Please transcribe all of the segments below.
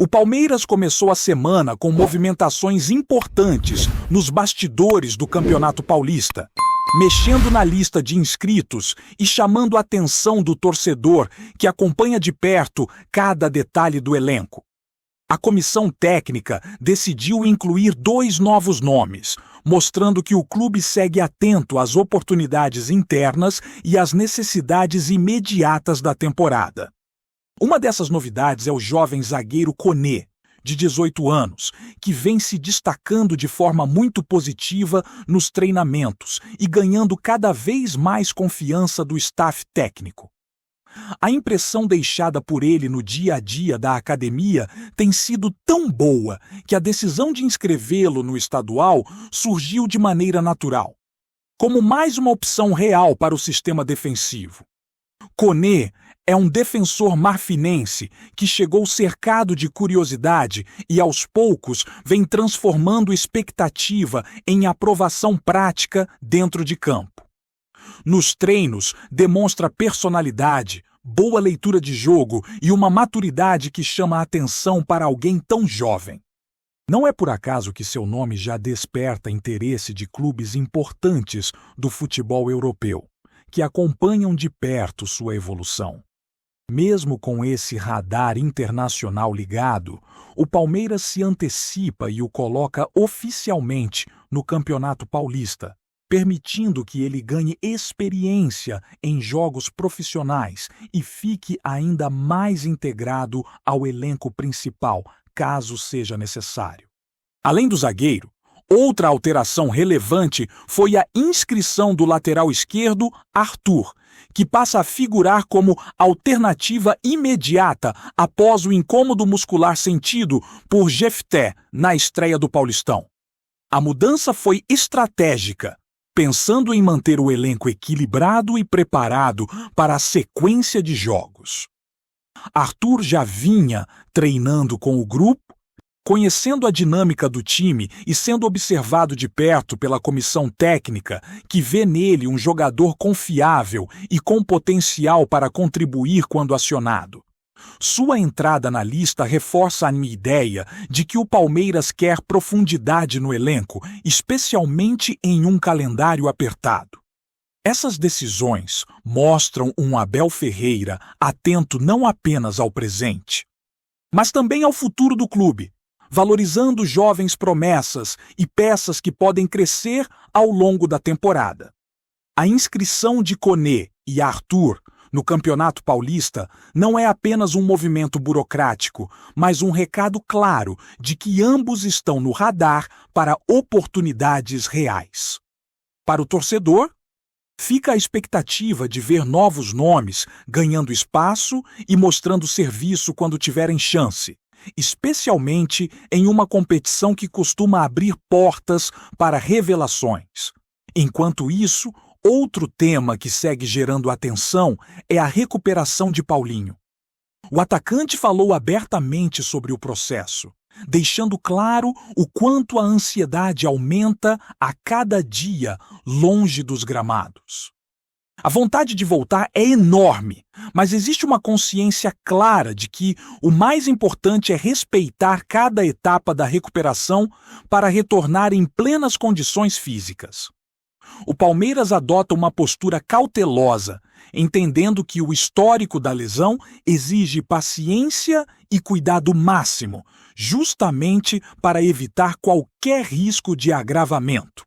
O Palmeiras começou a semana com movimentações importantes nos bastidores do Campeonato Paulista, mexendo na lista de inscritos e chamando a atenção do torcedor que acompanha de perto cada detalhe do elenco. A comissão técnica decidiu incluir 2 novos nomes, mostrando que o clube segue atento às oportunidades internas e às necessidades imediatas da temporada. Uma dessas novidades é o jovem zagueiro Koné, de 18 anos, que vem se destacando de forma muito positiva nos treinamentos e ganhando cada vez mais confiança do staff técnico. A impressão deixada por ele no dia a dia da academia tem sido tão boa que a decisão de inscrevê-lo no estadual surgiu de maneira natural, como mais uma opção real para o sistema defensivo. Koné é um defensor marfinense que chegou cercado de curiosidade e, aos poucos, vem transformando expectativa em aprovação prática dentro de campo. Nos treinos, demonstra personalidade, boa leitura de jogo e uma maturidade que chama a atenção para alguém tão jovem. Não é por acaso que seu nome já desperta interesse de clubes importantes do futebol europeu, que acompanham de perto sua evolução. Mesmo com esse radar internacional ligado, o Palmeiras se antecipa e o coloca oficialmente no Campeonato Paulista, permitindo que ele ganhe experiência em jogos profissionais e fique ainda mais integrado ao elenco principal, caso seja necessário. Além do zagueiro, outra alteração relevante foi a inscrição do lateral esquerdo, Arthur, que passa a figurar como alternativa imediata após o incômodo muscular sentido por Jefté na estreia do Paulistão. A mudança foi estratégica, pensando em manter o elenco equilibrado e preparado para a sequência de jogos. Arthur já vinha treinando com o grupo, conhecendo a dinâmica do time e sendo observado de perto pela comissão técnica, que vê nele um jogador confiável e com potencial para contribuir quando acionado. Sua entrada na lista reforça a minha ideia de que o Palmeiras quer profundidade no elenco, especialmente em um calendário apertado. Essas decisões mostram um Abel Ferreira atento não apenas ao presente, mas também ao futuro do clube, valorizando jovens promessas e peças que podem crescer ao longo da temporada. A inscrição de Koné e Arthur no Campeonato Paulista não é apenas um movimento burocrático, mas um recado claro de que ambos estão no radar para oportunidades reais. Para o torcedor, fica a expectativa de ver novos nomes ganhando espaço e mostrando serviço quando tiverem chance, especialmente em uma competição que costuma abrir portas para revelações. Enquanto isso, outro tema que segue gerando atenção é a recuperação de Paulinho. O atacante falou abertamente sobre o processo, deixando claro o quanto a ansiedade aumenta a cada dia longe dos gramados. A vontade de voltar é enorme, mas existe uma consciência clara de que o mais importante é respeitar cada etapa da recuperação para retornar em plenas condições físicas. O Palmeiras adota uma postura cautelosa, entendendo que o histórico da lesão exige paciência e cuidado máximo, justamente para evitar qualquer risco de agravamento.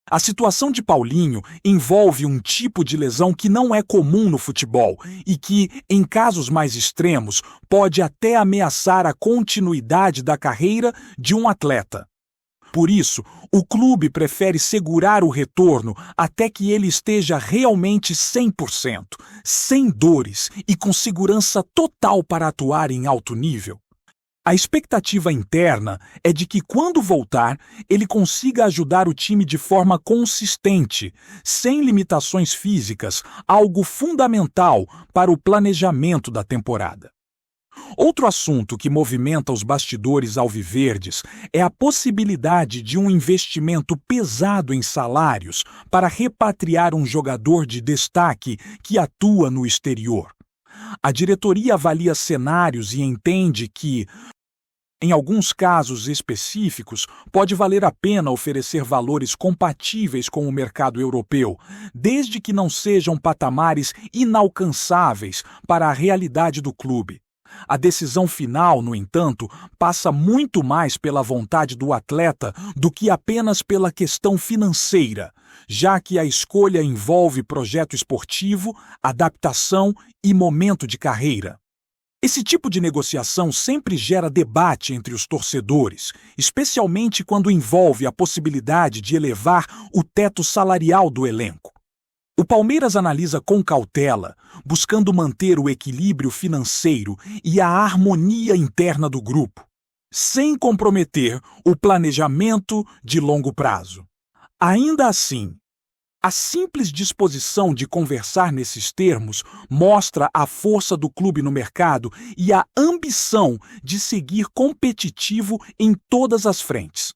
A situação de Paulinho envolve um tipo de lesão que não é comum no futebol e que, em casos mais extremos, pode até ameaçar a continuidade da carreira de um atleta. Por isso, o clube prefere segurar o retorno até que ele esteja realmente 100%, sem dores e com segurança total para atuar em alto nível. A expectativa interna é de que, quando voltar, ele consiga ajudar o time de forma consistente, sem limitações físicas, algo fundamental para o planejamento da temporada. Outro assunto que movimenta os bastidores alviverdes é a possibilidade de um investimento pesado em salários para repatriar um jogador de destaque que atua no exterior. A diretoria avalia cenários e entende que, Em alguns casos específicos, pode valer a pena oferecer valores compatíveis com o mercado europeu, desde que não sejam patamares inalcançáveis para a realidade do clube. A decisão final, no entanto, passa muito mais pela vontade do atleta do que apenas pela questão financeira, já que a escolha envolve projeto esportivo, adaptação e momento de carreira. Esse tipo de negociação sempre gera debate entre os torcedores, especialmente quando envolve a possibilidade de elevar o teto salarial do elenco. O Palmeiras analisa com cautela, buscando manter o equilíbrio financeiro e a harmonia interna do grupo, sem comprometer o planejamento de longo prazo. Ainda assim, a simples disposição de conversar nesses termos mostra a força do clube no mercado e a ambição de seguir competitivo em todas as frentes.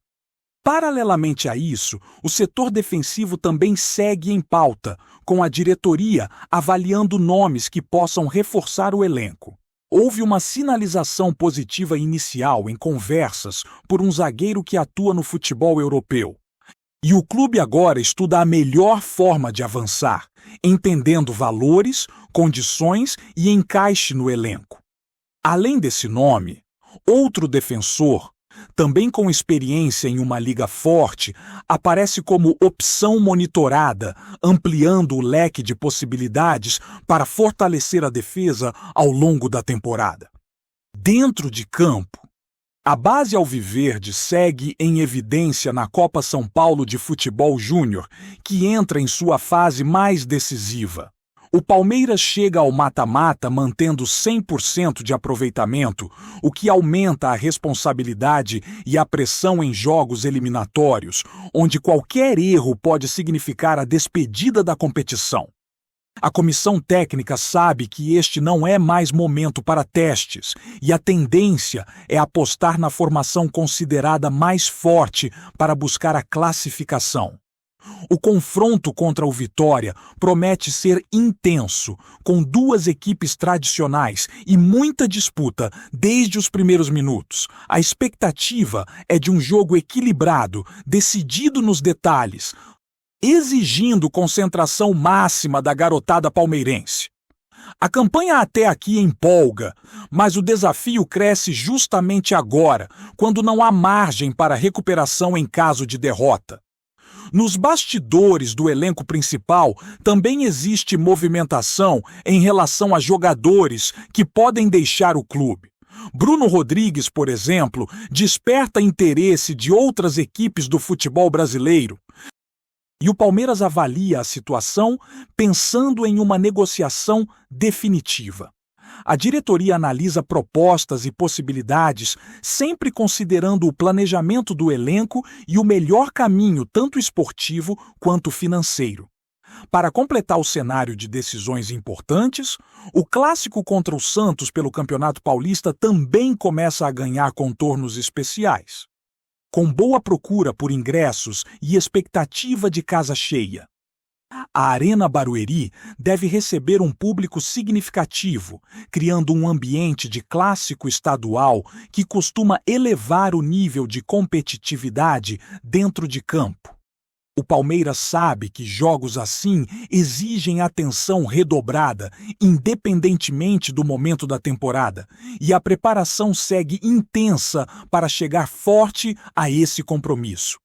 Paralelamente a isso, o setor defensivo também segue em pauta, com a diretoria avaliando nomes que possam reforçar o elenco. Houve uma sinalização positiva inicial em conversas por um zagueiro que atua no futebol europeu. E o clube agora estuda a melhor forma de avançar, entendendo valores, condições e encaixe no elenco. Além desse nome, outro defensor, também com experiência em uma liga forte, aparece como opção monitorada, ampliando o leque de possibilidades para fortalecer a defesa ao longo da temporada. Dentro de campo, a base alviverde segue em evidência na Copa São Paulo de Futebol Júnior, que entra em sua fase mais decisiva. O Palmeiras chega ao mata-mata mantendo 100% de aproveitamento, o que aumenta a responsabilidade e a pressão em jogos eliminatórios, onde qualquer erro pode significar a despedida da competição. A comissão técnica sabe que este não é mais momento para testes, e a tendência é apostar na formação considerada mais forte para buscar a classificação. O confronto contra o Vitória promete ser intenso, com duas equipes tradicionais e muita disputa desde os primeiros minutos. A expectativa é de um jogo equilibrado, decidido nos detalhes, exigindo concentração máxima da garotada palmeirense. A campanha até aqui empolga, mas o desafio cresce justamente agora, quando não há margem para recuperação em caso de derrota. Nos bastidores do elenco principal também existe movimentação em relação a jogadores que podem deixar o clube. Bruno Rodrigues, por exemplo, desperta interesse de outras equipes do futebol brasileiro. E o Palmeiras avalia a situação pensando em uma negociação definitiva. A diretoria analisa propostas e possibilidades, sempre considerando o planejamento do elenco e o melhor caminho, tanto esportivo quanto financeiro. Para completar o cenário de decisões importantes, o clássico contra o Santos pelo Campeonato Paulista também começa a ganhar contornos especiais. Com boa procura por ingressos e expectativa de casa cheia, a Arena Barueri deve receber um público significativo, criando um ambiente de clássico estadual que costuma elevar o nível de competitividade dentro de campo. O Palmeiras sabe que jogos assim exigem atenção redobrada, independentemente do momento da temporada, e a preparação segue intensa para chegar forte a esse compromisso.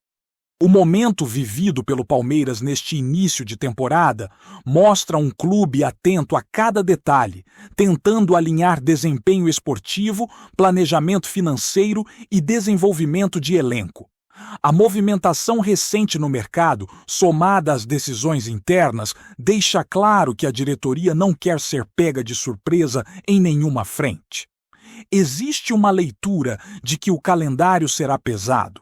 O momento vivido pelo Palmeiras neste início de temporada mostra um clube atento a cada detalhe, tentando alinhar desempenho esportivo, planejamento financeiro e desenvolvimento de elenco. A movimentação recente no mercado, somada às decisões internas, deixa claro que a diretoria não quer ser pega de surpresa em nenhuma frente. Existe uma leitura de que o calendário será pesado,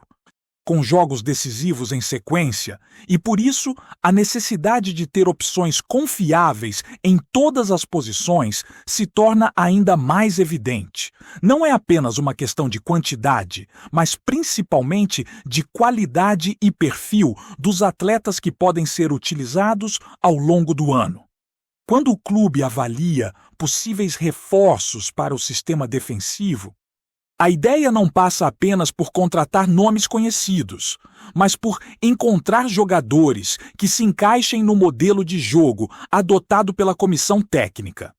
com jogos decisivos em sequência, e por isso a necessidade de ter opções confiáveis em todas as posições se torna ainda mais evidente. Não é apenas uma questão de quantidade, mas principalmente de qualidade e perfil dos atletas que podem ser utilizados ao longo do ano. Quando o clube avalia possíveis reforços para o sistema defensivo, A ideia não passa apenas por contratar nomes conhecidos, mas por encontrar jogadores que se encaixem no modelo de jogo adotado pela comissão técnica.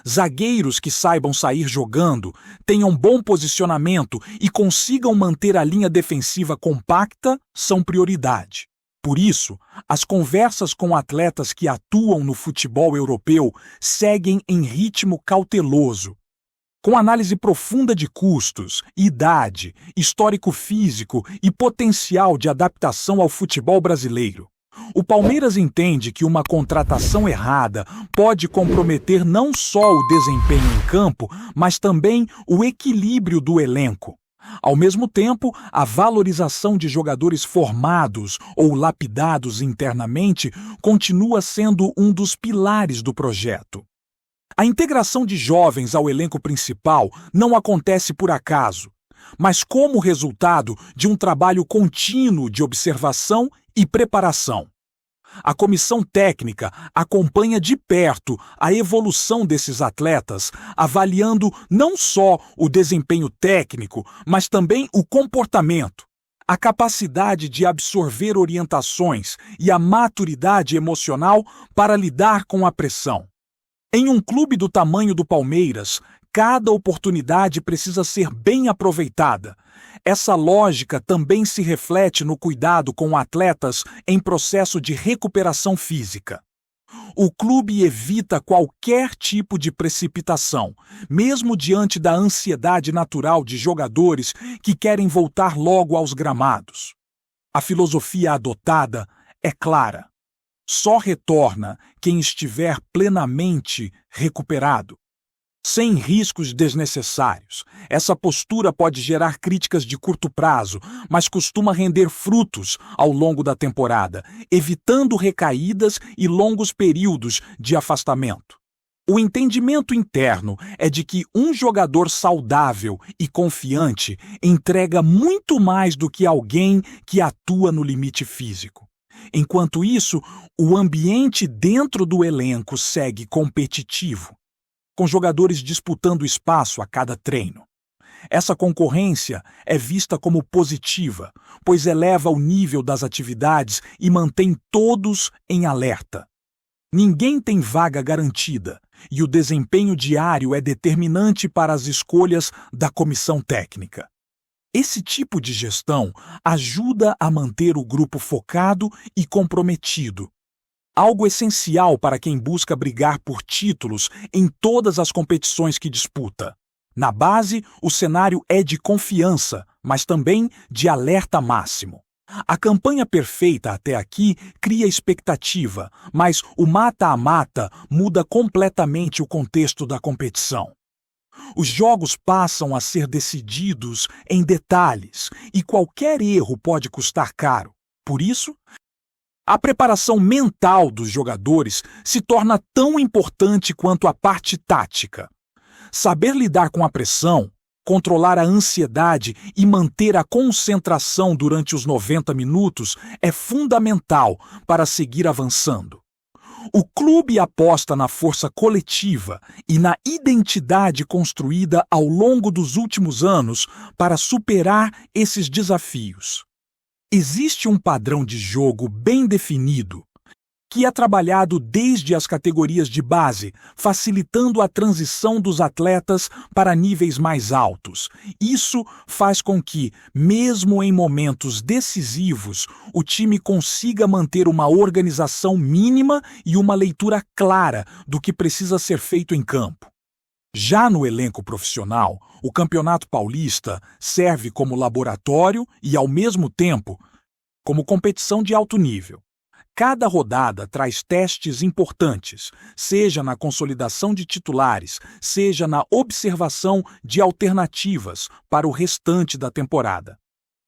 Zagueiros que saibam sair jogando, tenham bom posicionamento e consigam manter a linha defensiva compacta são prioridade. Por isso, as conversas com atletas que atuam no futebol europeu seguem em ritmo cauteloso, com análise profunda de custos, idade, histórico físico e potencial de adaptação ao futebol brasileiro. O Palmeiras entende que uma contratação errada pode comprometer não só o desempenho em campo, mas também o equilíbrio do elenco. Ao mesmo tempo, a valorização de jogadores formados ou lapidados internamente continua sendo um dos pilares do projeto. A integração de jovens ao elenco principal não acontece por acaso, mas como resultado de um trabalho contínuo de observação e preparação. A comissão técnica acompanha de perto a evolução desses atletas, avaliando não só o desempenho técnico, mas também o comportamento, a capacidade de absorver orientações e a maturidade emocional para lidar com a pressão. Em um clube do tamanho do Palmeiras, cada oportunidade precisa ser bem aproveitada. Essa lógica também se reflete no cuidado com atletas em processo de recuperação física. O clube evita qualquer tipo de precipitação, mesmo diante da ansiedade natural de jogadores que querem voltar logo aos gramados. A filosofia adotada é clara. Só retorna quem estiver plenamente recuperado, sem riscos desnecessários. Essa postura pode gerar críticas de curto prazo, mas costuma render frutos ao longo da temporada, evitando recaídas e longos períodos de afastamento. O entendimento interno é de que um jogador saudável e confiante entrega muito mais do que alguém que atua no limite físico. Enquanto isso, o ambiente dentro do elenco segue competitivo, com jogadores disputando espaço a cada treino. Essa concorrência é vista como positiva, pois eleva o nível das atividades e mantém todos em alerta. Ninguém tem vaga garantida, e o desempenho diário é determinante para as escolhas da comissão técnica. Esse tipo de gestão ajuda a manter o grupo focado e comprometido, algo essencial para quem busca brigar por títulos em todas as competições que disputa. Na base, o cenário é de confiança, mas também de alerta máximo. A campanha perfeita até aqui cria expectativa, mas o mata-a-mata muda completamente o contexto da competição. Os jogos passam a ser decididos em detalhes e qualquer erro pode custar caro. Por isso, a preparação mental dos jogadores se torna tão importante quanto a parte tática. Saber lidar com a pressão, controlar a ansiedade e manter a concentração durante os 90 minutos é fundamental para seguir avançando. O clube aposta na força coletiva e na identidade construída ao longo dos últimos anos para superar esses desafios. Existe um padrão de jogo bem definido, que é trabalhado desde as categorias de base, facilitando a transição dos atletas para níveis mais altos. Isso faz com que, mesmo em momentos decisivos, o time consiga manter uma organização mínima e uma leitura clara do que precisa ser feito em campo. Já no elenco profissional, o Campeonato Paulista serve como laboratório e, ao mesmo tempo, como competição de alto nível. Cada rodada traz testes importantes, seja na consolidação de titulares, seja na observação de alternativas para o restante da temporada.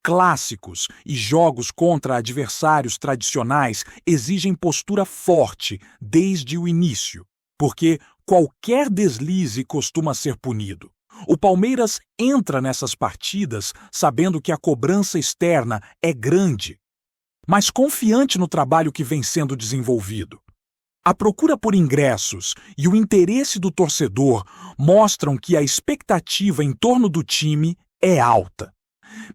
Clássicos e jogos contra adversários tradicionais exigem postura forte desde o início, porque qualquer deslize costuma ser punido. O Palmeiras entra nessas partidas sabendo que a cobrança externa é grande, mas confiante no trabalho que vem sendo desenvolvido. A procura por ingressos e o interesse do torcedor mostram que a expectativa em torno do time é alta.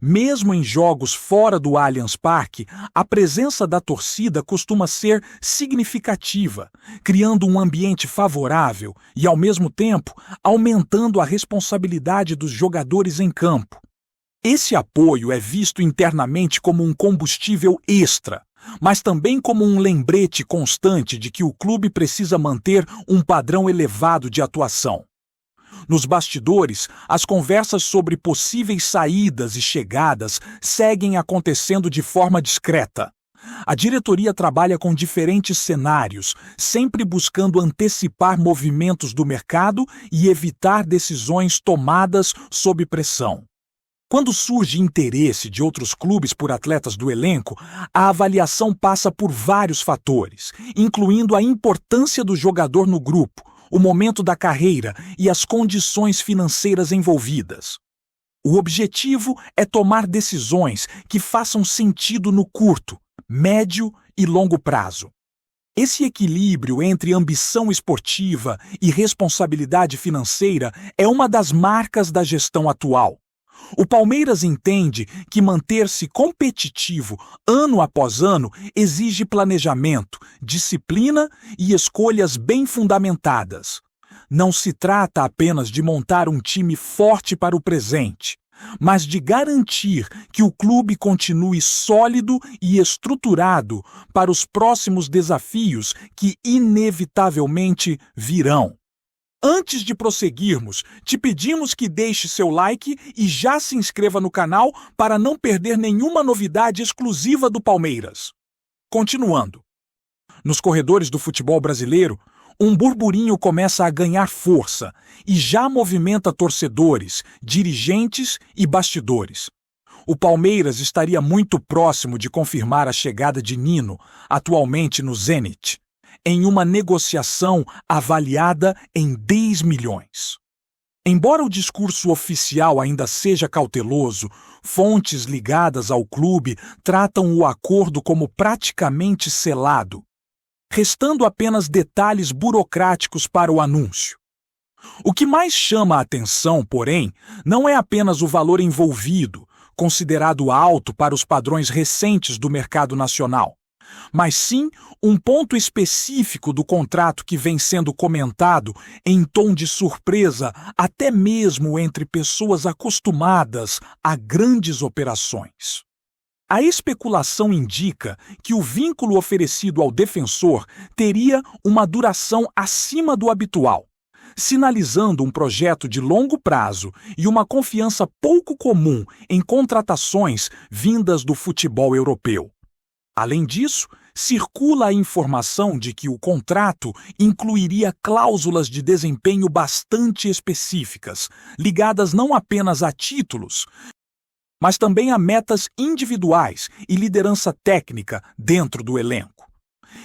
Mesmo em jogos fora do Allianz Parque, a presença da torcida costuma ser significativa, criando um ambiente favorável e, ao mesmo tempo, aumentando a responsabilidade dos jogadores em campo. Esse apoio é visto internamente como um combustível extra, mas também como um lembrete constante de que o clube precisa manter um padrão elevado de atuação. Nos bastidores, as conversas sobre possíveis saídas e chegadas seguem acontecendo de forma discreta. A diretoria trabalha com diferentes cenários, sempre buscando antecipar movimentos do mercado e evitar decisões tomadas sob pressão. Quando surge interesse de outros clubes por atletas do elenco, a avaliação passa por vários fatores, incluindo a importância do jogador no grupo, o momento da carreira e as condições financeiras envolvidas. O objetivo é tomar decisões que façam sentido no curto, médio e longo prazo. Esse equilíbrio entre ambição esportiva e responsabilidade financeira é uma das marcas da gestão atual. O Palmeiras entende que manter-se competitivo ano após ano exige planejamento, disciplina e escolhas bem fundamentadas. Não se trata apenas de montar um time forte para o presente, mas de garantir que o clube continue sólido e estruturado para os próximos desafios que inevitavelmente virão. Antes de prosseguirmos, te pedimos que deixe seu like e já se inscreva no canal para não perder nenhuma novidade exclusiva do Palmeiras. Continuando. Nos corredores do futebol brasileiro, um burburinho começa a ganhar força e já movimenta torcedores, dirigentes e bastidores. O Palmeiras estaria muito próximo de confirmar a chegada de Nino, atualmente no Zenit, em uma negociação avaliada em 10 milhões. Embora o discurso oficial ainda seja cauteloso, fontes ligadas ao clube tratam o acordo como praticamente selado, restando apenas detalhes burocráticos para o anúncio. O que mais chama a atenção, porém, não é apenas o valor envolvido, considerado alto para os padrões recentes do mercado nacional, mas sim um ponto específico do contrato que vem sendo comentado em tom de surpresa até mesmo entre pessoas acostumadas a grandes operações. A especulação indica que o vínculo oferecido ao defensor teria uma duração acima do habitual, sinalizando um projeto de longo prazo e uma confiança pouco comum em contratações vindas do futebol europeu. Além disso, circula a informação de que o contrato incluiria cláusulas de desempenho bastante específicas, ligadas não apenas a títulos, mas também a metas individuais e liderança técnica dentro do elenco.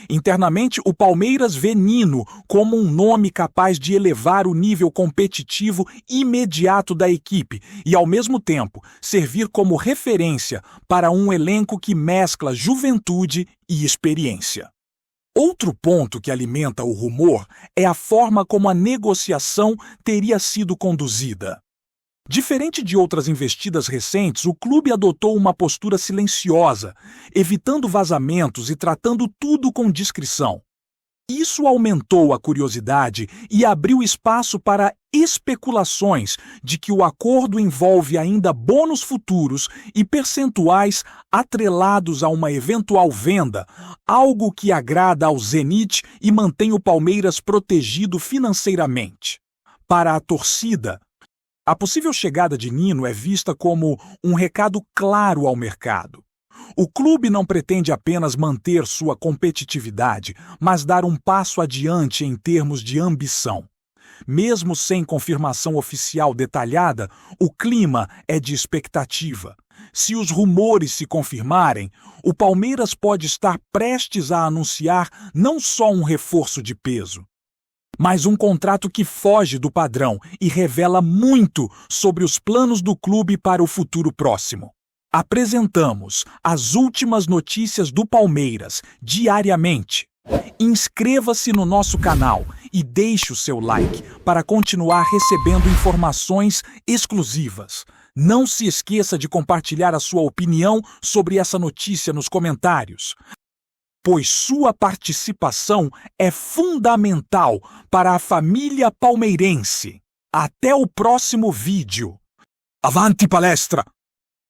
Internamente, o Palmeiras vê Nino como um nome capaz de elevar o nível competitivo imediato da equipe e, ao mesmo tempo, servir como referência para um elenco que mescla juventude e experiência. Outro ponto que alimenta o rumor é a forma como a negociação teria sido conduzida. Diferente de outras investidas recentes, o clube adotou uma postura silenciosa, evitando vazamentos e tratando tudo com discrição. Isso aumentou a curiosidade e abriu espaço para especulações de que o acordo envolve ainda bônus futuros e percentuais atrelados a uma eventual venda, algo que agrada ao Zenit e mantém o Palmeiras protegido financeiramente. Para a torcida, a possível chegada de Nino é vista como um recado claro ao mercado. O clube não pretende apenas manter sua competitividade, mas dar um passo adiante em termos de ambição. Mesmo sem confirmação oficial detalhada, o clima é de expectativa. Se os rumores se confirmarem, o Palmeiras pode estar prestes a anunciar não só um reforço de peso, mas um contrato que foge do padrão e revela muito sobre os planos do clube para o futuro próximo. Apresentamos as últimas notícias do Palmeiras diariamente. Inscreva-se no nosso canal e deixe o seu like para continuar recebendo informações exclusivas. Não se esqueça de compartilhar a sua opinião sobre essa notícia nos comentários, pois sua participação é fundamental para a família palmeirense. Até o próximo vídeo. Avante palestra!